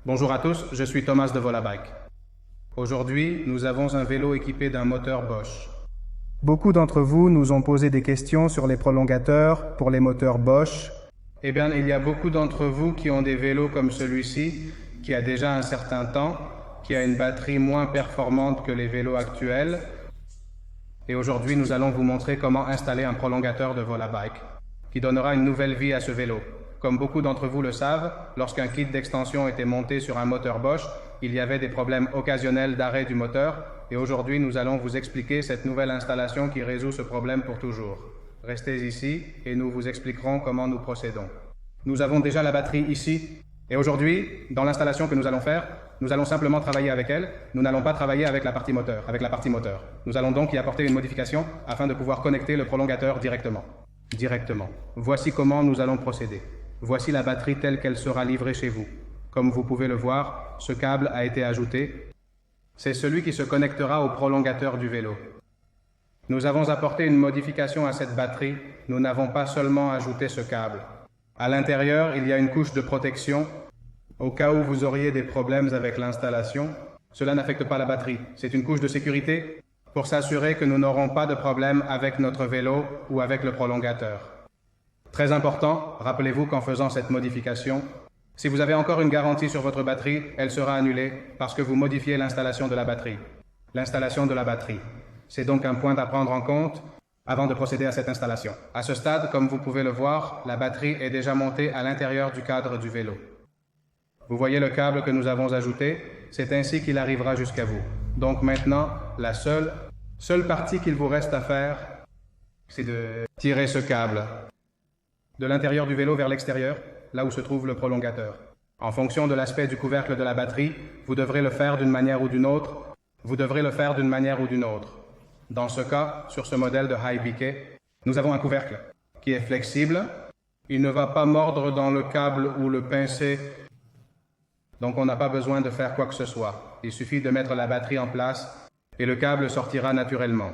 Bonjour à tous, je suis Thomas de Volabike. Aujourd'hui, nous avons un vélo équipé d'un moteur Bosch. Beaucoup d'entre vous nous ont posé des questions sur les prolongateurs pour les moteurs Bosch. Eh bien, il y a beaucoup d'entre vous qui ont des vélos comme celui-ci, qui a déjà un certain temps, qui a une batterie moins performante que les vélos actuels. Et aujourd'hui, nous allons vous montrer comment installer un prolongateur de Volabike, qui donnera une nouvelle vie à ce vélo. Comme beaucoup d'entre vous le savent, lorsqu'un kit d'extension était monté sur un moteur Bosch, il y avait des problèmes occasionnels d'arrêt du moteur, et aujourd'hui nous allons vous expliquer cette nouvelle installation qui résout ce problème pour toujours. Restez ici et nous vous expliquerons comment nous procédons. Nous avons déjà la batterie ici, et aujourd'hui, dans l'installation que nous allons faire, nous allons simplement travailler avec elle, nous n'allons pas travailler avec la partie moteur. Nous allons donc y apporter une modification afin de pouvoir connecter le prolongateur directement. Voici comment nous allons procéder. Voici la batterie telle qu'elle sera livrée chez vous. Comme vous pouvez le voir, ce câble a été ajouté. C'est celui qui se connectera au prolongateur du vélo. Nous avons apporté une modification à cette batterie. Nous n'avons pas seulement ajouté ce câble. À l'intérieur, il y a une couche de protection. Au cas où vous auriez des problèmes avec l'installation, cela n'affecte pas la batterie. C'est une couche de sécurité pour s'assurer que nous n'aurons pas de problème avec notre vélo ou avec le prolongateur. Très important, rappelez-vous qu'en faisant cette modification, si vous avez encore une garantie sur votre batterie, elle sera annulée parce que vous modifiez l'installation de la batterie. L'installation de la batterie. C'est donc un point à prendre en compte avant de procéder à cette installation. À ce stade, comme vous pouvez le voir, la batterie est déjà montée à l'intérieur du cadre du vélo. Vous voyez le câble que nous avons ajouté, c'est ainsi qu'il arrivera jusqu'à vous. Donc maintenant, la seule partie qu'il vous reste à faire, c'est de tirer ce câble de l'intérieur du vélo vers l'extérieur, là où se trouve le prolongateur. En fonction de l'aspect du couvercle de la batterie, vous devrez le faire d'une manière ou d'une autre. Dans ce cas, sur ce modèle de Hi-BK, nous avons un couvercle qui est flexible. Il ne va pas mordre dans le câble ou le pincer, donc on n'a pas besoin de faire quoi que ce soit. Il suffit de mettre la batterie en place et le câble sortira naturellement.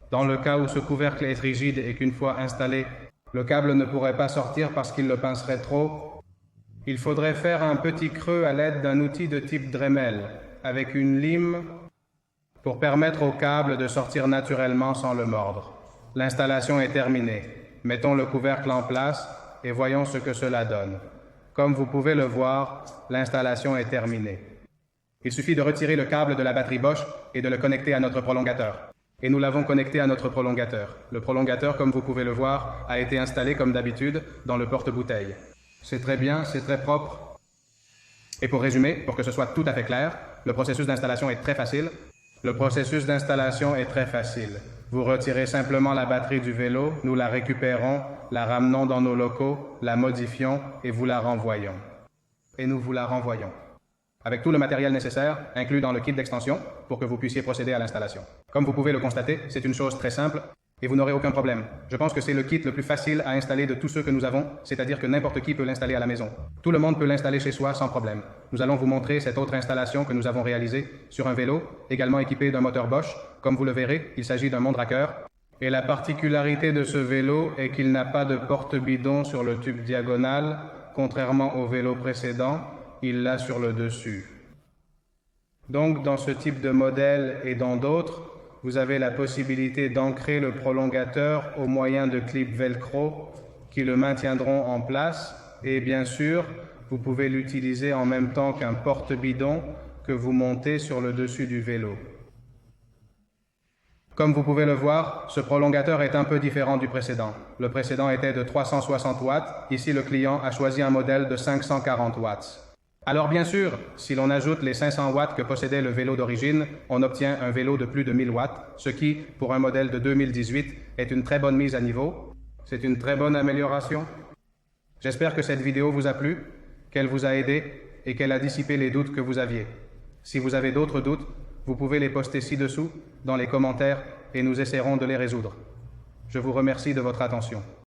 Dans le cas où ce couvercle est rigide et qu'une fois installé, le câble ne pourrait pas sortir parce qu'il le pincerait trop, il faudrait faire un petit creux à l'aide d'un outil de type Dremel, avec une lime pour permettre au câble de sortir naturellement sans le mordre. L'installation est terminée. Mettons le couvercle en place et voyons ce que cela donne. Comme vous pouvez le voir, l'installation est terminée. Il suffit de retirer le câble de la batterie Bosch et de le connecter à notre prolongateur. Et nous l'avons connecté à notre prolongateur. Le prolongateur, comme vous pouvez le voir, a été installé comme d'habitude dans le porte-bouteille. C'est très bien, c'est très propre. Et pour résumer, pour que ce soit tout à fait clair, le processus d'installation est très facile. Vous retirez simplement la batterie du vélo, nous la récupérons, la ramenons dans nos locaux, la modifions et nous vous la renvoyons. Avec tout le matériel nécessaire, inclus dans le kit d'extension, pour que vous puissiez procéder à l'installation. Comme vous pouvez le constater, c'est une chose très simple et vous n'aurez aucun problème. Je pense que c'est le kit le plus facile à installer de tous ceux que nous avons, c'est-à-dire que n'importe qui peut l'installer à la maison. Tout le monde peut l'installer chez soi sans problème. Nous allons vous montrer cette autre installation que nous avons réalisée sur un vélo, également équipé d'un moteur Bosch. Comme vous le verrez, il s'agit d'un mondraqueur. Et la particularité de ce vélo est qu'il n'a pas de porte-bidon sur le tube diagonal, contrairement au vélo précédent. Il l'a sur le dessus. Donc, dans ce type de modèle et dans d'autres, vous avez la possibilité d'ancrer le prolongateur au moyen de clips velcro qui le maintiendront en place. Et bien sûr, vous pouvez l'utiliser en même temps qu'un porte-bidon que vous montez sur le dessus du vélo. Comme vous pouvez le voir, ce prolongateur est un peu différent du précédent. Le précédent était de 360 watts. Ici, le client a choisi un modèle de 540 watts. Alors bien sûr, si l'on ajoute les 500 watts que possédait le vélo d'origine, on obtient un vélo de plus de 1000 watts, ce qui, pour un modèle de 2018, est une très bonne mise à niveau. C'est une très bonne amélioration. J'espère que cette vidéo vous a plu, qu'elle vous a aidé et qu'elle a dissipé les doutes que vous aviez. Si vous avez d'autres doutes, vous pouvez les poster ci-dessous, dans les commentaires, et nous essaierons de les résoudre. Je vous remercie de votre attention.